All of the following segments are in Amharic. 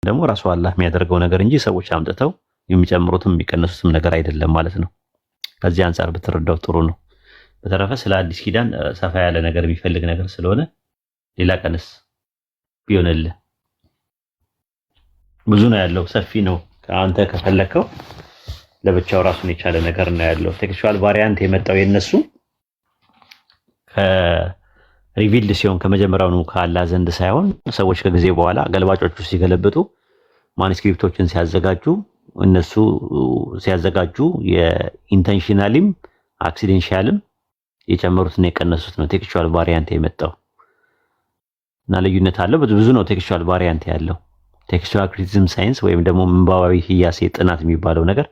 ደግሞ ራሱ አላህ የሚያደርገው ነገር እንጂ ሰዎች አምጥተው የሚጨምሩትም የሚቀንሱትም ነገር አይደለም ማለት ነው። ከዚህ አንጻር ብትረዳው ጥሩ ነው። በተረፈ ስለ አዲስ ኪዳን ሰፋ ያለ ነገር የሚፈልግ ነገር ስለሆነ ሌላ ቀንስ ቢሆንልህ ብዙ ነው ያለው፣ ሰፊ ነው። አንተ ከፈለከው ለብቻው ራሱን የቻለ ነገር ነው ያለው። ቴክስቹዋል ቫሪያንት የመጣው የነሱ ከሪቪልድ ሲሆን ከመጀመሪያው ነው ከአላህ ዘንድ ሳይሆን ሰዎች ከጊዜ በኋላ ገልባጮቹ ሲገለብጡ ማኑስክሪፕቶችን ሲያዘጋጁ እነሱ ሲያዘጋጁ የኢንተንሽናሊም አክሲደንሻልም የጨመሩትና የቀነሱት ነው ቴክስቹዋል ቫሪያንት የመጣው እና ልዩነት አለው። ብዙ ነው ቴክስቹዋል ቫሪያንት ያለው። ቴክስቹዋል ክሪቲሲዝም ሳይንስ ወይም ደግሞ ምንባባዊ ህያሴ ጥናት የሚባለው ነገር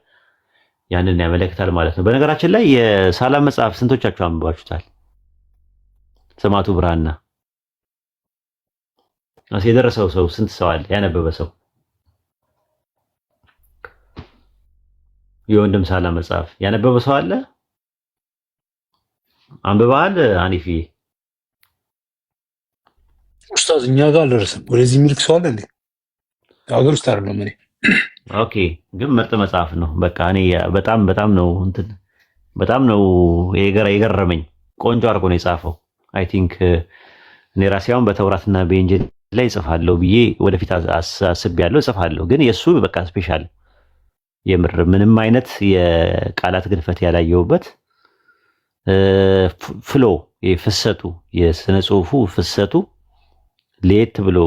ያንን ያመለክታል ማለት ነው። በነገራችን ላይ የሳላም መጽሐፍ ስንቶቻችሁ አንብባችሁታል? ሰማዕቱ ብርሃንና የደረሰው ሰው ስንት ሰው አለ? ያነበበ ሰው የወንድም ሳላም መጽሐፍ ያነበበ ሰው አለ? አንብበሃል ሐኒፊ? ኡስታዝ እኛ ጋር አልደረሰም። ወደዚህ የሚልክ ሰው አለ እንዴ? ሀገር ውስጥ አይደለም እኔ። ኦኬ፣ ግን ምርጥ መጽሐፍ ነው። በቃ እኔ በጣም ነው የገረመኝ። ቆንጆ አድርጎ ነው የጻፈው። አይ ቲንክ እኔ ራሴ አሁን በተውራትና በኢንጂል ላይ እጽፋለሁ ብዬ ወደፊት አስቤያለሁ፣ እጽፋለሁ። ግን የሱ በቃ ስፔሻል የምር ምንም አይነት የቃላት ግድፈት ያላየውበት ፍሎ የፍሰቱ የስነ ጽሁፉ ፍሰቱ ለየት ብሎ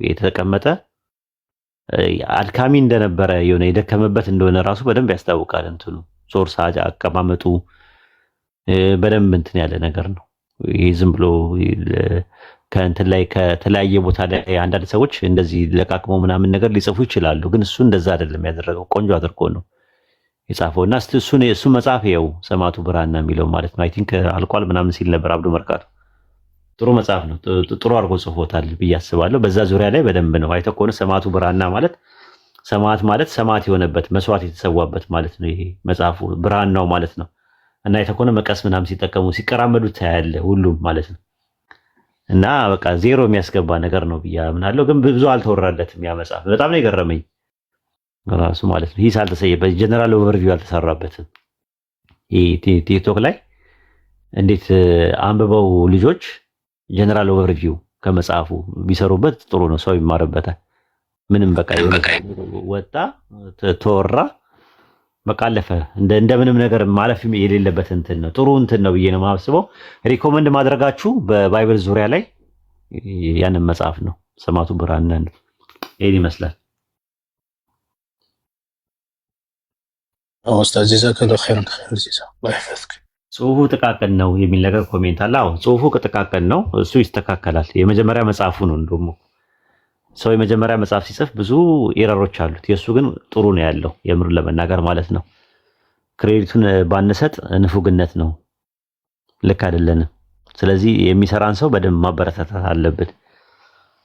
የተቀመጠ አድካሚ እንደነበረ የሆነ የደከመበት እንደሆነ ራሱ በደንብ ያስታውቃል። እንትኑ ሶርስ አቀማመጡ በደንብ እንትን ያለ ነገር ነው። ይሄ ዝም ብሎ ከእንትን ላይ ከተለያየ ቦታ ላይ አንዳንድ ሰዎች እንደዚህ ለቃቅመው ምናምን ነገር ሊጽፉ ይችላሉ። ግን እሱ እንደዛ አይደለም ያደረገው። ቆንጆ አድርጎ ነው የጻፈውና እሱ መጽሐፍ ይኸው ሰማዕቱ ብርሃንና የሚለው ማለት ነው። አይ ቲንክ አልቋል ምናምን ሲል ነበር አብዱ መርካቶ። ጥሩ መጽሐፍ ነው። ጥሩ አድርጎ ጽፎታል ብዬ አስባለሁ። በዛ ዙሪያ ላይ በደንብ ነው አይተህ ከሆነ ሰማዕቱ ብርሃንና ማለት ሰማዕት የሆነበት መስዋዕት የተሰዋበት ማለት ነው። ይሄ መጽሐፉ ብርሃንናው ማለት ነው። እና አይተህ ከሆነ መቀስ ምናምን ሲጠቀሙ ሲቀራመዱ ታያለህ ሁሉም ማለት ነው። እና በቃ ዜሮ የሚያስገባ ነገር ነው ብዬ አምናለሁ። ግን ብዙ አልተወራለትም ያ መጽሐፍ። በጣም ነው የገረመኝ ራሱ ማለት ነው። ሂስ አልተሰየበት ጀነራል ኦቨርቪው አልተሰራበትም። ቲክቶክ ላይ እንዴት አንብበው ልጆች ጀነራል ኦቨርቪው ከመጽሐፉ ቢሰሩበት ጥሩ ነው፣ ሰው ይማርበታል። ምንም በቃ ወጣ ተወራ በቃ አለፈ። እንደምንም ነገር ማለፍ የሌለበት እንትን ነው። ጥሩ እንትን ነው ብዬ ነው የማስበው። ሪኮመንድ ማድረጋችሁ በባይብል ዙሪያ ላይ ያንን መጽሐፍ ነው ሰማዕቱ ብርሃንና ይሄን ይመስላል። ኡስታዝ ጀዛከላሁ ኸይረን ጀዛ አላህ ይፈስክ። ጽሁፉ ጥቃቅን ነው የሚል ነገር ኮሜንት አለ። አዎ ጽሁፉ ጥቃቅን ነው፣ እሱ ይስተካከላል። የመጀመሪያ መጽሐፉ ነው እንደሞ ሰው የመጀመሪያ መጽሐፍ ሲጽፍ ብዙ ኤረሮች አሉት። የሱ ግን ጥሩ ነው ያለው የምር ለመናገር ማለት ነው። ክሬዲቱን ባንሰጥ ንፉግነት ነው፣ ልክ አይደለንም። ስለዚህ የሚሰራን ሰው በደንብ ማበረታታት አለበት።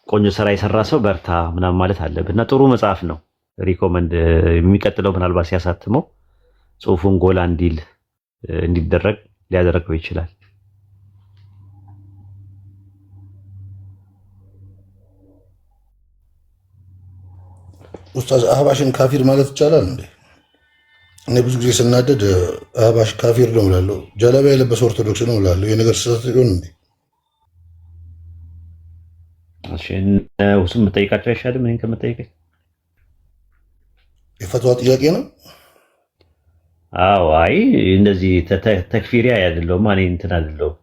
ቆንጆ ስራ የሰራ ሰው በርታ ምናምን ማለት አለበት እና ጥሩ መጽሐፍ ነው። ሪኮመንድ የሚቀጥለው ምናልባት ሲያሳትመው ጽሁፉን ጎላ እንዲደረግ ሊያደርገው ይችላል። ኡስታዝ አህባሽን ካፊር ማለት ይቻላል እንዴ? እኔ ብዙ ጊዜ ስናደድ አህባሽ ካፊር ነው እላለሁ፣ ጀለቢያ የለበሰ ኦርቶዶክስ ነው እላለሁ። የነገር ስህተት ሊሆን እንዴ? እሺ እሱም መጠየቃቸው አይሻልም? እኔን ከመጠየቀኝ የፈትዋ ጥያቄ ነው። አዎ አይ እንደዚህ ተክፊሪያ አይደለም። ማን እንትን አይደለም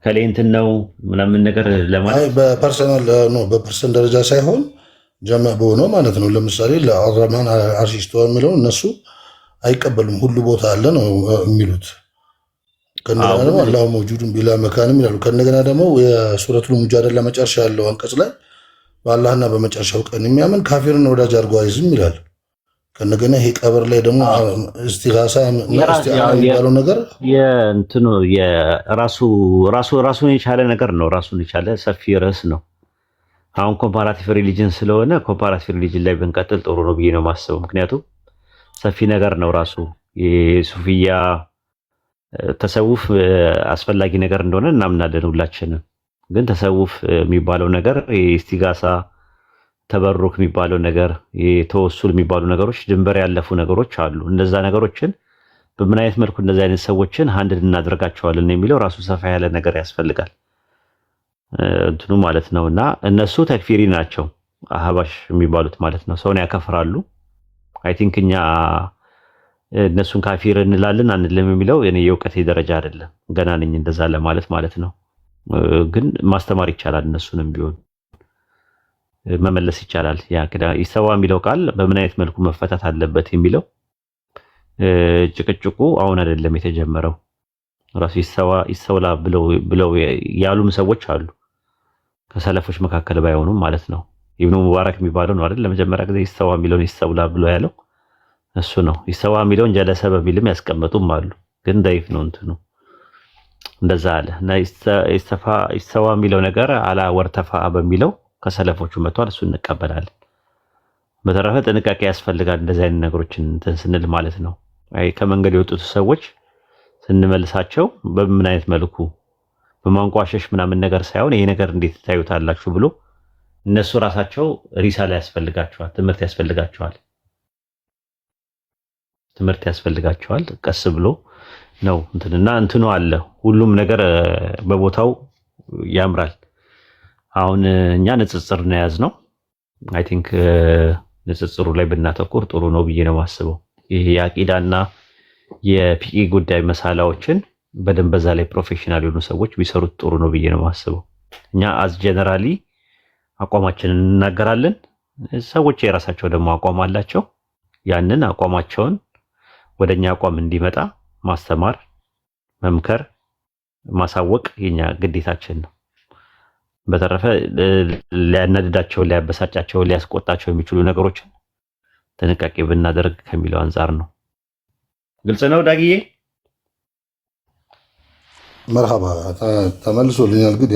ከላይ እንትን ነው ምናምን ነገር ለማለት በፐርሰናል ነው፣ በፐርሰን ደረጃ ሳይሆን ጀማዕ በሆነው ማለት ነው። ለምሳሌ ለአርራህማን አርሽ ኢስተዋ የሚለው እነሱ አይቀበሉም። ሁሉ ቦታ አለ ነው የሚሉት። ከነገና ደግሞ አላሁ መውጁዱን ቢላ መካንም ይላሉ። ከነገና ደግሞ የሱረቱል ሙጃደላ መጨረሻ ያለው አንቀጽ ላይ በአላህና በመጨረሻው ቀን የሚያምን ካፊርን ወዳጅ አድርጎ አይዝም ይላል። ከነገና ይሄ ቀብር ላይ ደግሞ እስቲጋሳ የሚባለው ነገር የእንትኑ ራሱን የቻለ ነገር ነው። ራሱን የቻለ ሰፊ ርዕስ ነው። አሁን ኮምፓራቲቭ ሪሊጅን ስለሆነ ኮምፓራቲቭ ሪሊጅን ላይ ብንቀጥል ጥሩ ነው ብዬ ነው የማስበው። ምክንያቱም ሰፊ ነገር ነው ራሱ። የሱፊያ ተሰውፍ አስፈላጊ ነገር እንደሆነ እናምናለን ሁላችንም። ግን ተሰውፍ የሚባለው ነገር የኢስቲጋሳ ተበሩክ የሚባለው ነገር የተወሱል የሚባሉ ነገሮች ድንበር ያለፉ ነገሮች አሉ። እነዛ ነገሮችን በምን አይነት መልኩ እንደዚህ አይነት ሰዎችን ሃንድል እናደርጋቸዋለን የሚለው ራሱ ሰፋ ያለ ነገር ያስፈልጋል እንትኑ ማለት ነውና እነሱ ተክፊሪ ናቸው አህባሽ የሚባሉት ማለት ነው። ሰውን ያከፍራሉ። አይ ቲንክ እኛ እነሱን ካፊር እንላለን አንልም የሚለው የኔ የእውቀቴ ደረጃ አይደለም። ገና ነኝ እንደዛ ለማለት ማለት ነው። ግን ማስተማር ይቻላል። እነሱንም ቢሆን መመለስ ይቻላል። ያ ይስተዋ የሚለው ቃል በምን አይነት መልኩ መፈታት አለበት የሚለው ጭቅጭቁ አሁን አይደለም የተጀመረው። ራሱ ይስተውላ ብለው ያሉም ሰዎች አሉ ከሰለፎች መካከል ባይሆኑም ማለት ነው። ኢብኑ ሙባረክ የሚባለው ነው አይደል ለመጀመሪያ ጊዜ ይስተዋ የሚለውን ይስተውላ ብሎ ያለው እሱ ነው። ይስተዋ የሚለውን ጀለሰ በሚልም ያስቀመጡም አሉ። ግን ዳይፍ ነው እንትኑ እንደዛ አለ እና ይስተዋ የሚለው ነገር አላ ወርተፋ በሚለው ከሰለፎቹ መጥቷል። እሱ እንቀበላለን። በተረፈ ጥንቃቄ ያስፈልጋል እንደዚህ አይነት ነገሮችን እንትን ስንል ማለት ነው። አይ ከመንገድ የወጡት ሰዎች ስንመልሳቸው በምን አይነት መልኩ በማንቋሸሽ ምናምን ነገር ሳይሆን ይሄ ነገር እንዴት ታዩታላችሁ ብሎ እነሱ ራሳቸው ሪሳላ ያስፈልጋቸዋል። ትምህርት ያስፈልጋቸዋል። ቀስ ብሎ ነው እንትንና እንትኑ አለ ሁሉም ነገር በቦታው ያምራል። አሁን እኛ ንጽጽር ነው ያዝነው። አይ ቲንክ ንጽጽሩ ላይ ብናተኩር ጥሩ ነው ብዬ ነው የማስበው። ይሄ የአቂዳና የፒኢ ጉዳይ መሳላዎችን በደንብ በዛ ላይ ፕሮፌሽናል የሆኑ ሰዎች ቢሰሩት ጥሩ ነው ብዬ ነው የማስበው። እኛ አዝ ጀነራሊ አቋማችንን እንናገራለን። ሰዎች የራሳቸው ደግሞ አቋም አላቸው። ያንን አቋማቸውን ወደኛ አቋም እንዲመጣ ማስተማር፣ መምከር፣ ማሳወቅ የኛ ግዴታችን ነው። በተረፈ ሊያናድዳቸው፣ ሊያበሳጫቸው፣ ሊያስቆጣቸው የሚችሉ ነገሮችን ጥንቃቄ ብናደርግ ከሚለው አንጻር ነው። ግልጽ ነው ዳግዬ? መርሃባ ተመልሶልኛል። ግን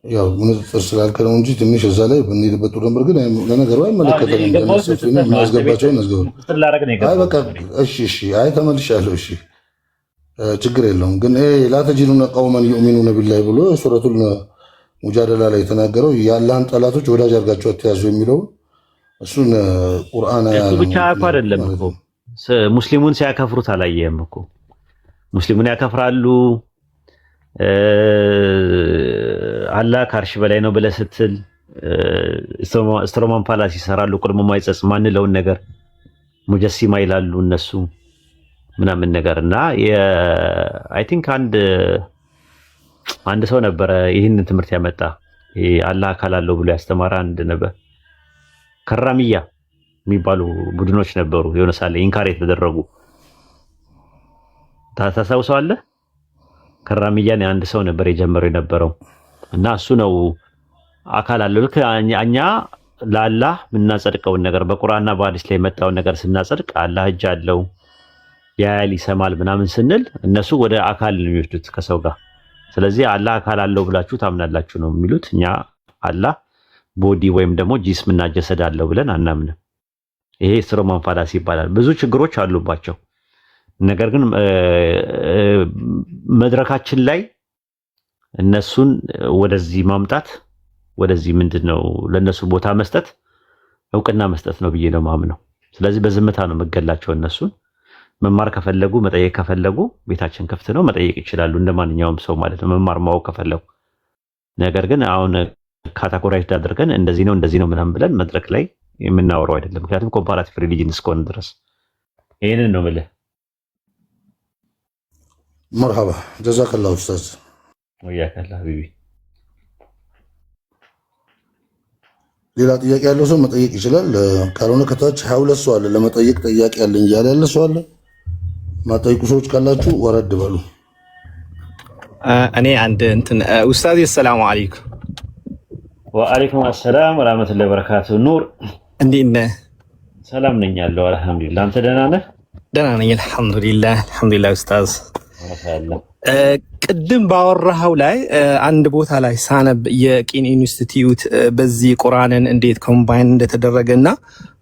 ያው ንጽጽር ስላልከ ነው እንጂ ትንሽ እዛ ላይ ብንሄድበት ጥሩ ነበር። ግን ለነገሩ አይመለከተንም። የሚያስገባቸው ያስገቡ። አይ በቃ እሺ፣ አይ ተመልሻለሁ። እሺ ችግር የለውም። ግን ላተጂዱነ ቀውመን ዩእሚኑነ ቢላሂ ብሎ ሱረቱል ሙጃደላ ላይ የተናገረው የአላህን ጠላቶች ወዳጅ አድርጋቸው አትያዙ የሚለው እሱን ቁርአን ብቻ እኮ አይደለም እኮ ሙስሊሙን ሲያከፍሩት አላየህም እኮ። ሙስሊሙን ያከፍራሉ። አላህ ከአርሽ በላይ ነው ብለህ ስትል ስትሮማን ፓላስ ይሰራሉ። ቁልሙ ማይጸጽ ማንለውን ነገር ሙጀሲማ ይላሉ እነሱ ምናምን ነገር እና አይ ቲንክ አንድ ሰው ነበረ ይህን ትምህርት ያመጣ አላህ አካል አለው ብሎ ያስተማረ አንድ ነበር። ከራሚያ የሚባሉ ቡድኖች ነበሩ የሆነ ሳለ ኢንካር የተደረጉ ታስታውሰዋለህ? ከራሚያን አንድ ሰው ነበር የጀመረው የነበረው እና እሱ ነው አካል አለው ልክ እኛ ለአላህ የምናጸድቀውን ነገር በቁርአንና በሐዲስ ላይ የመጣውን ነገር ስናጸድቅ አላህ እጅ አለው ያያል ይሰማል ምናምን ስንል እነሱ ወደ አካል ነው የሚወስዱት ከሰው ጋር። ስለዚህ አላህ አካል አለው ብላችሁ ታምናላችሁ ነው የሚሉት። እኛ አላህ ቦዲ ወይም ደግሞ ጂስምና ጀሰድ አለው ብለን አናምንም። ይሄ ስትሮማን ፋላሲ ይባላል። ብዙ ችግሮች አሉባቸው። ነገር ግን መድረካችን ላይ እነሱን ወደዚህ ማምጣት ወደዚህ ምንድነው ለነሱ ቦታ መስጠት እውቅና መስጠት ነው ብዬ ነው ማምነው። ስለዚህ በዝምታ ነው መገላቸው። እነሱን መማር ከፈለጉ መጠየቅ ከፈለጉ ቤታችን ክፍት ነው፣ መጠየቅ ይችላሉ እንደማንኛውም ሰው ማለት ነው፣ መማር ማወቅ ከፈለጉ። ነገር ግን አሁን ካታጎራይዝድ አድርገን እንደዚህ ነው ምናምን ብለን መድረክ ላይ የምናወራው አይደለም። ምክንያቱም ኮምፓራቲቭ ሪሊጅን እስከሆነ ድረስ ይሄንን ነው የምልህ። መርሐባ ጀዛከላሁ ኡስታዝ። ወያከላ ሀቢቢ። ሌላ ጥያቄ ያለው ሰው መጠየቅ ይችላል። ካልሆነ ከታች 22 ሰው አለ ለመጠየቅ ጥያቄ ያለኝ እያለ ያለ ሰው አለ። ማጠይቁ ሰዎች ካላችሁ ወረድ በሉ። እኔ አንድ እንትን ኡስታዝ ሰላም አለይኩም። ወአለይኩም አሰላም ወራህመቱላሂ ወበረካቱ። ኑር እንዴት ነህ? ሰላም ነኝ ያለው አልሐምዱሊላህ። አንተ ደህና ነህ? ደህና ነኝ አልሐምዱሊላህ ኡስታዝ። ቅድም ባወራኸው ላይ አንድ ቦታ ላይ ሳነብ የቂን ኢንስቲትዩት በዚህ ቁርአንን እንዴት ኮምባይን እንደተደረገና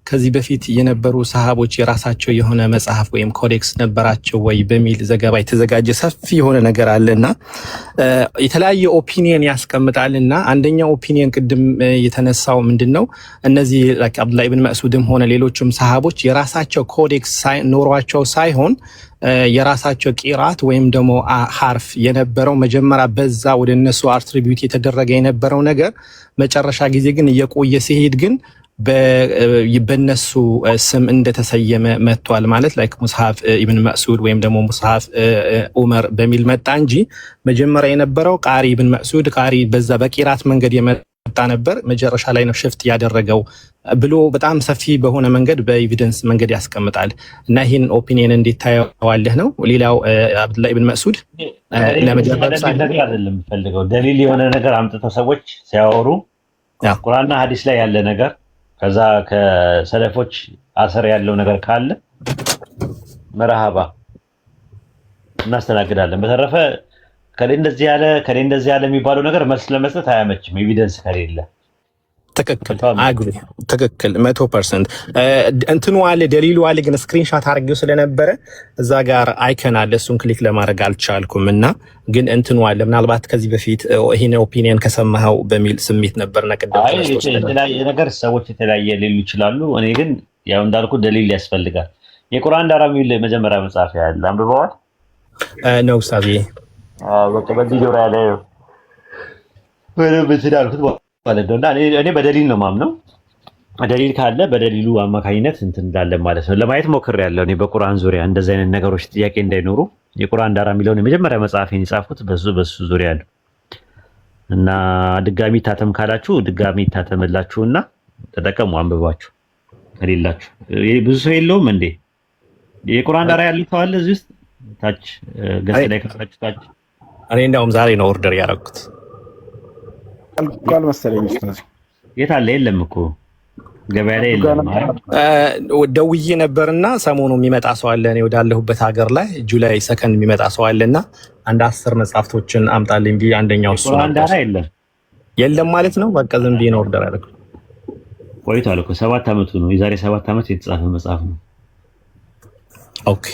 ከዚህ በፊት የነበሩ ሰሃቦች የራሳቸው የሆነ መጽሐፍ ወይም ኮዴክስ ነበራቸው ወይ በሚል ዘገባ የተዘጋጀ ሰፊ የሆነ ነገር አለና የተለያየ ኦፒኒየን ያስቀምጣልና አንደኛው ኦፒኒየን ቅድም የተነሳው ምንድነው እነዚህ አብዱላህ ኢብኑ መስዑድም ሆነ ሌሎችም ሰሃቦች የራሳቸው ኮዴክስ ኖሯቸው ሳይሆን የራሳቸው ቂራት ወይም ደግሞ ሐርፍ የነበረው መጀመሪያ በዛ ወደ እነሱ አትሪቢዩት የተደረገ የነበረው ነገር መጨረሻ ጊዜ ግን እየቆየ ሲሄድ ግን በነሱ ስም እንደተሰየመ መጥቷል ማለት ላይክ ሙስሐፍ ኢብኑ መስዑድ ወይም ደግሞ ሙስሐፍ ዑመር በሚል መጣ እንጂ መጀመሪያ የነበረው ቃሪ ኢብኑ መስዑድ ቃሪ በዛ በቂራት መንገድ የመጣ ነበር መጨረሻ ላይ ነው ሽፍት ያደረገው ብሎ በጣም ሰፊ በሆነ መንገድ በኤቪደንስ መንገድ ያስቀምጣል እና ይሄን ኦፒኒየን እንዴት ታየዋለህ ነው ሌላው አብዱላህ ኢብኑ መስዑድ ለመጀመሪያ ነገር አይደለም ፈልገው ደሊል የሆነ ነገር አምጥተው ሰዎች ሲያወሩ ቁርአንና ሐዲስ ላይ ያለ ነገር ከዛ ከሰለፎች አሰር ያለው ነገር ካለ መርሃባ እናስተናግዳለን። በተረፈ ከሌ እንደዚህ ያለ የሚባለው ነገር መልስ ለመስጠት አያመችም ኤቪደንስ ከሌለ። ትክክል አግሪ ትክክል 100% እንትኑ አለ ደሊሉ አለ ግን ስክሪንሾት አድርጌው ስለነበረ እዛ ጋር አይከን አለ እሱን ክሊክ ለማድረግ አልቻልኩም እና ግን እንትኑ አለ ምናልባት ከዚህ በፊት ይሄን ኦፒኒየን ከሰማኸው በሚል ስሜት ነበርና ቀደም የተለያየ ነገር ሰዎች የተለያየ ሊሉ ይችላሉ። እኔ ግን ያው እንዳልኩ ደሊል ያስፈልጋል። የቁርአን ዳራ የሚል መጀመሪያ መጽሐፍ ያለ አንብበዋል ነው ኡስታዝ በቃ በዚህ ጆራ ላይ ወደ ትዳርኩት ማለት ነው። እኔ በደሊል ነው ማምነው። ደሊል ካለ በደሊሉ አማካኝነት እንትን እንዳለ ማለት ነው። ለማየት ሞክሬያለሁ። እኔ በቁርአን ዙሪያ እንደዚህ አይነት ነገሮች ጥያቄ እንዳይኖሩ የቁርአን ዳራ የሚለውን የመጀመሪያ መጽሐፌን የጻፍኩት በሱ ዙሪያ ነው እና ድጋሚ ታተም ካላችሁ ድጋሚ ታተምላችሁና ተጠቀሙ፣ አንብባችሁ ከሌላችሁ ብዙ ሰው የለውም እንዴ የቁርአን ዳራ ያለው ሰው አለ እዚህ ውስጥ ታች ገጽ ላይ ከፈታችሁ ታች እኔ እንደውም ዛሬ ነው ኦርደር ያደረኩት ቃል መሰለኝ ኡስታዝ የት አለ? የለም እኮ ገበያ ላይ የለም። ደውዬ ነበርና ሰሞኑ የሚመጣ ሰው አለ እኔ ወዳለሁበት ሀገር ላይ ጁላይ ሰከንድ የሚመጣ ሰው አለና አንድ 10 መጽሐፍቶችን አምጣልኝ ቢ አንደኛው እሱ ነው። ዳራ የለም ማለት ነው። በቃ ዝም ብዬ ነው ኦርደር ያደረኩት። ቆይቷል እኮ 7 ዓመቱ ነው። የዛሬ 7 ዓመት የተጻፈ መጽሐፍ ነው። ኦኬ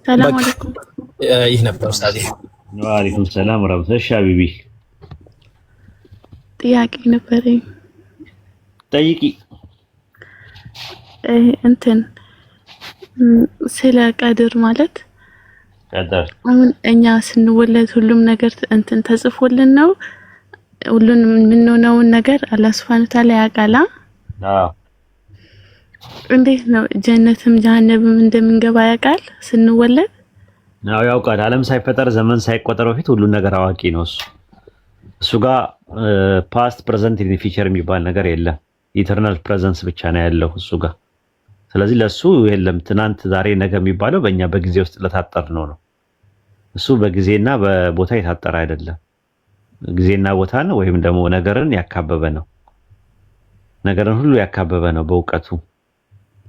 ሰላም አለይኩም። ይህ ነበር ኡስታዝ። ወአለይኩም ሰላም ወራህመቱላሂ። እሺ ሀቢቢ ጥያቄ ነበረኝ። ጠይቂ። እንትን ስለ ቀድር ማለት ቀድር አሁን እኛ ስንወለድ ሁሉም ነገር እንትን ተጽፎልን ነው ሁሉንም የምንሆነውን ነገር አላህ Subhanahu Ta'ala ያውቃል። አዎ እንዴት ነው ጀነትም ጀሃነምም እንደምንገባ ያውቃል ስንወለድ? ነው ያውቃል። ዓለም ሳይፈጠር ዘመን ሳይቆጠር በፊት ሁሉ ነገር አዋቂ ነው እሱ ጋር ፓስት ፕሬዘንት ኢን ፊቸር የሚባል ነገር የለም። ኢተርናል ፕሬዘንስ ብቻ ነው ያለው እሱ ጋር። ስለዚህ ለሱ የለም ትናንት ዛሬ ነገ የሚባለው በእኛ በጊዜ ውስጥ ለታጠር ነው እሱ በጊዜና በቦታ የታጠረ አይደለም። ጊዜና ቦታን ወይም ደግሞ ነገርን ያካበበ ነው። ነገርን ሁሉ ያካበበ ነው በእውቀቱ።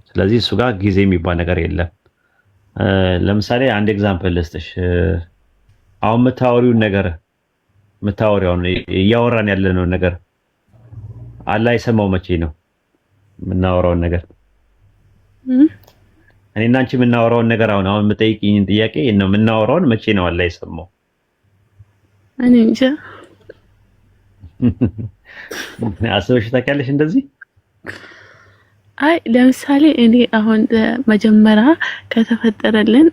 ስለዚህ እሱ ጋር ጊዜ የሚባል ነገር የለም። ለምሳሌ አንድ ኤግዛምፕል ልስጥሽ። አሁን የምታወሪውን እያወራን ያለነው ነገር አላህ የሰማው መቼ ነው? የምናወራውን ነገር እኔና አንቺ የምናወራውን ነገር አሁን የምጠይቅኝን ጥያቄ ነው የምናወራውን መቼ ነው አላህ የሰማው? እኔ እንጃ። አስበሽ ታውቂያለሽ እንደዚህ? አይ ለምሳሌ እኔ አሁን መጀመሪያ ከተፈጠረልን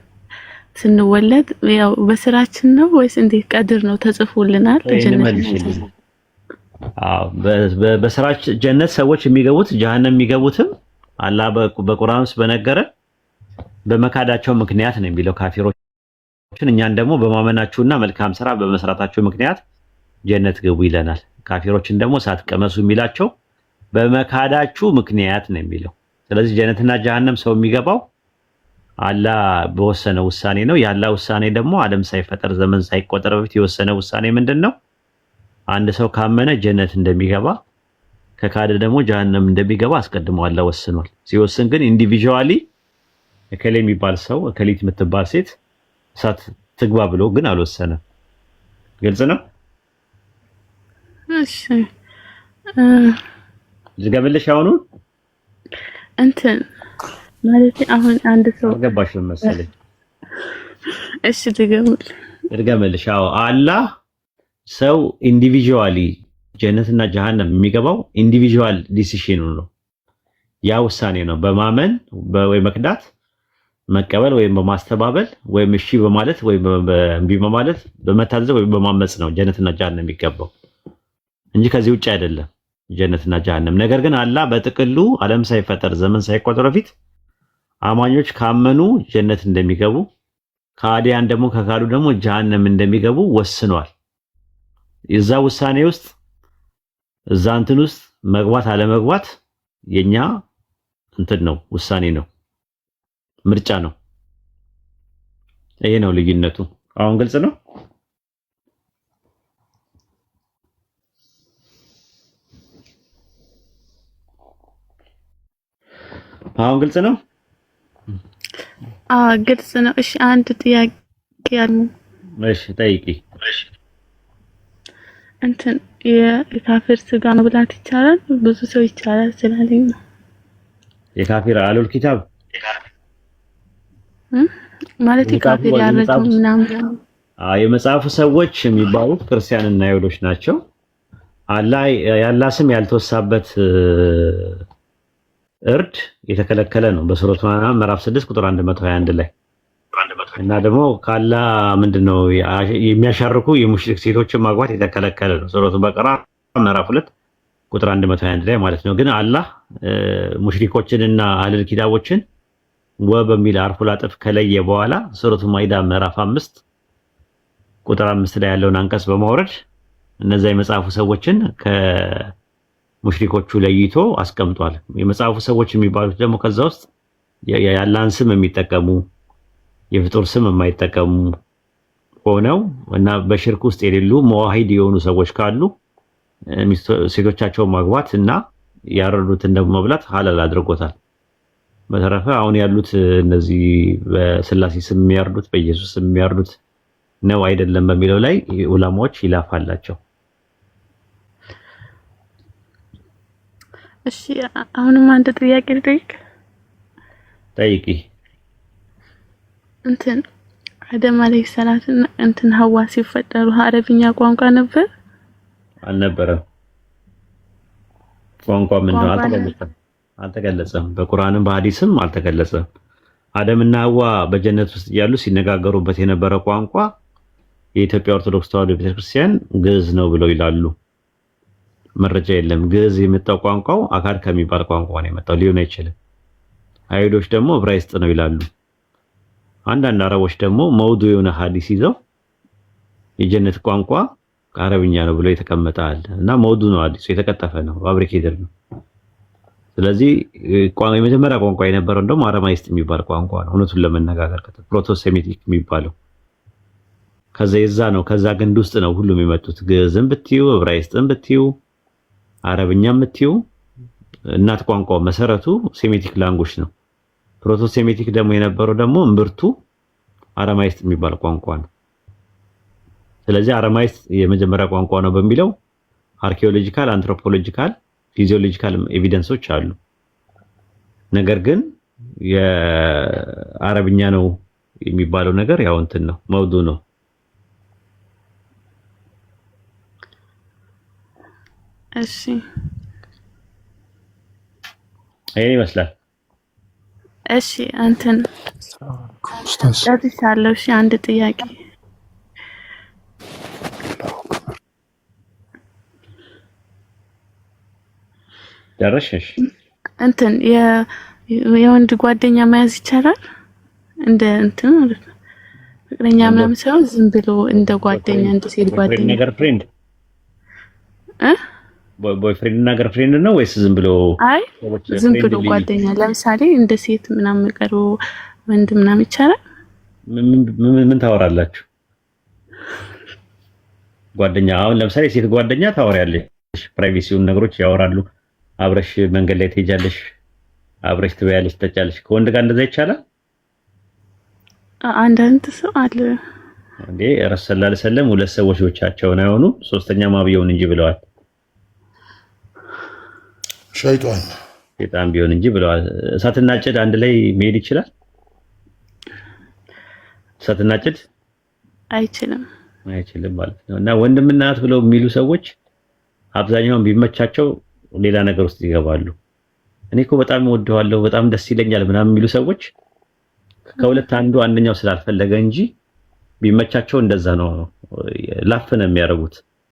ስንወለድ ያው በስራችን ነው ወይስ እንዴት ቀድር ነው ተጽፎልናል? በስራችን ጀነት ሰዎች የሚገቡት ጀሃነም የሚገቡትም አላህ በቁርአን ውስጥ በነገረ በመካዳቸው ምክንያት ነው የሚለው ካፊሮችን። እኛን ደግሞ በማመናቸውና መልካም ስራ በመስራታቸው ምክንያት ጀነት ገቡ ይለናል። ካፊሮችን ደግሞ ሳትቀመሱ የሚላቸው በመካዳችሁ ምክንያት ነው የሚለው። ስለዚህ ጀነትና ጀሃነም ሰው የሚገባው አላህ በወሰነ ውሳኔ ነው። ያላ ውሳኔ ደግሞ ዓለም ሳይፈጠር ዘመን ሳይቆጠር በፊት የወሰነ ውሳኔ ምንድነው? አንድ ሰው ካመነ ጀነት እንደሚገባ ከካደ ደግሞ ጀሃነም እንደሚገባ አስቀድሞ አላህ ወስኗል። ሲወስን ግን ኢንዲቪጁዋሊ እከሌ የሚባል ሰው እከሊት የምትባል ሴት እሳት ትግባ ብሎ ግን አልወሰነም። ግልጽ ነው? እሺ ልገምልሽ አሁን እንትን ማለት አሁን አንድ ሰው አልገባሽም መሰለኝ። እሺ ልገምልሽ። አዎ አላህ ሰው ኢንዲቪጁዋሊ ጀነትና ጀሃነም የሚገባው ኢንዲቪጁዋል ዲሲሽኑ ነው። ያ ውሳኔ ነው። በማመን ወይ መክዳት፣ መቀበል ወይም በማስተባበል ወይም እሺ በማለት ወይም እምቢ በማለት በመታዘዝ ወይም በማመጽ ነው ጀነትና ጀሃነም የሚገባው እንጂ ከዚህ ውጭ አይደለም ጀነትና ጀሃነም። ነገር ግን አላህ በጥቅሉ ዓለም ሳይፈጠር ዘመን ሳይቆጠር በፊት አማኞች ካመኑ ጀነት እንደሚገቡ ከአዲያን ደግሞ ከካዱ ደግሞ ጀሃነም እንደሚገቡ ወስኗል። የዛ ውሳኔ ውስጥ እዛ እንትን ውስጥ መግባት አለመግባት የኛ እንትን ነው፣ ውሳኔ ነው፣ ምርጫ ነው። ይሄ ነው ልዩነቱ። አሁን ግልጽ ነው። አሁን ግልጽ ነው። ግልጽ ነው። እሺ አንድ ጥያቄ አለ። እሺ ጠይቂ። እንትን የካፊር ስጋ መብላት ይቻላል? ብዙ ሰው ይቻላል ስላለኝ ነው። የካፊር አሉል ኪታብ ማለት የካፊር ያረዱ ምናምን የመጽሐፉ ሰዎች የሚባሉት ክርስቲያንና አይሁዶች ናቸው። አላህ ያላ ስም ያልተወሳበት እርድ የተከለከለ ነው በሱረቱ አናም ምዕራፍ 6 ቁጥር 121 ላይ እና ደግሞ ካላ ምንድነው የሚያሻርኩ የሙሽሪክ ሴቶችን ማግባት የተከለከለ ነው ሱረቱ በቀራ ምዕራፍ 2 ቁጥር 121 ላይ ማለት ነው። ግን አላህ ሙሽሪኮችንና አህለል ኪታቦችን በሚል አርፉ ላጥፍ ከለየ በኋላ ሱረቱ ማኢዳ ምዕራፍ 5 ቁጥር 5 ላይ ያለውን አንቀጽ በማውረድ እነዛ የመጽሐፉ ሰዎችን ከሙሽሪኮቹ ለይቶ አስቀምጧል። የመጽሐፉ ሰዎች የሚባሉት ደግሞ ከዛ ውስጥ የአላህን ስም የሚጠቀሙ የፍጡር ስም የማይጠቀሙ ሆነው እና በሽርክ ውስጥ የሌሉ መዋሂድ የሆኑ ሰዎች ካሉ ሴቶቻቸውን ማግባት እና ያረዱትን ደግሞ መብላት ሐላል አድርጎታል። በተረፈ አሁን ያሉት እነዚህ በስላሴ ስም የሚያርዱት በኢየሱስ ስም የሚያርዱት ነው አይደለም በሚለው ላይ ዑለማዎች ይላፋላቸው። እሺ አሁንም አንድ ጥያቄ ልጠይቅ። ጠይቂ። እንትን አደም አለይሂ ሰላም እንትን ሐዋ ሲፈጠሩ አረብኛ ቋንቋ ነበር አልነበረም? ቋንቋ ምን ነው አልተገለጸም። በቁርአንም በሐዲስም አልተገለጸም። አደምና ሐዋ በጀነት ውስጥ እያሉ ሲነጋገሩበት የነበረ ቋንቋ የኢትዮጵያ ኦርቶዶክስ ተዋሕዶ ቤተክርስቲያን ግዕዝ ነው ብለው ይላሉ። መረጃ የለም። ግዕዝ የመጣው ቋንቋው አካድ ከሚባል ቋንቋ ነው የመጣው፣ ሊሆን አይችልም። አይሁዶች ደግሞ ዕብራይስጥ ነው ይላሉ። አንዳንድ አረቦች ደግሞ መውዱ የሆነ ሐዲስ ይዘው የጀነት ቋንቋ አረብኛ ነው ብለው የተቀመጠ አለ እና መውዱ ነው፣ ሐዲሱ የተቀጠፈ ነው፣ ፋብሪኬተር ነው። ስለዚህ የመጀመሪያ ቋንቋ የነበረው እንደውም አረማይስጥ የሚባል ቋንቋ ነው። እውነቱን ለመነጋገር ፕሮቶ ሴሚቲክ የሚባለው ከዛ የዛ ነው። ከዛ ግንድ ውስጥ ነው ሁሉም የመጡት። ግዕዝም ብትዩ፣ ዕብራይስጥም ብትዩ፣ አረብኛም ብትዩ እናት ቋንቋው መሰረቱ ሴሚቲክ ላንጉጅ ነው። ፕሮቶ ሴሚቲክ ደግሞ የነበረው ደግሞ እምብርቱ አረማይስጥ የሚባል ቋንቋ ነው። ስለዚህ አረማይስጥ የመጀመሪያ ቋንቋ ነው በሚለው አርኪኦሎጂካል፣ አንትሮፖሎጂካል፣ ፊዚዮሎጂካል ኤቪደንሶች አሉ። ነገር ግን የአረብኛ ነው የሚባለው ነገር ያው እንትን ነው፣ መውዱ ነው። እሺ ይሄን ይመስላል። እሺ አንተን ጨርሻለሁ። እሺ አንድ ጥያቄ ደረሽሽ? እንትን የወንድ ጓደኛ መያዝ ይቻላል? እንደ እንትን ማለት ነው ፍቅረኛ ምናምን ሳይሆን ዝም ብሎ እንደ ጓደኛ እንደ ሴት ጓደኛ ነገር ፍሬንድ ቦይፍሬንድ እና ገርፍሬንድ ነው ወይስ ዝም ብሎ? አይ ዝም ብሎ ጓደኛ፣ ለምሳሌ እንደ ሴት ምናምን ቀርቦ ወንድ ምናምን ይቻላል? ምን ታወራላችሁ? ጓደኛ አሁን ለምሳሌ ሴት ጓደኛ ታወሪያለሽ፣ ፕራይቬሲውን ነገሮች ያወራሉ። አብረሽ መንገድ ላይ ትሄጃለሽ፣ አብረሽ ትበያለሽ፣ ትጠጫለሽ። ከወንድ ጋር እንደዛ ይቻላል? አንዳንድ ሰው አለ እንዴ ረሱል ሰለላሁ ዐለይሂ ወሰለም ሁለት ሰዎች ብቻቸውን አይሆኑ ሶስተኛ ማብየውን እንጂ ብለዋል። ሸይጣን ቢሆን እንጂ ብለዋል። እሳትና ጭድ አንድ ላይ መሄድ ይችላል? እሳትና ጭድ አይችልም ማለት ነው። እና ወንድምና እህት ብለው የሚሉ ሰዎች አብዛኛውን ቢመቻቸው ሌላ ነገር ውስጥ ይገባሉ። እኔ እኮ በጣም እወደዋለሁ በጣም ደስ ይለኛል ምናምን የሚሉ ሰዎች ከሁለት አንደኛው ስላልፈለገ እንጂ ቢመቻቸው እንደዛ ነው ላፍነ የሚያደርጉት።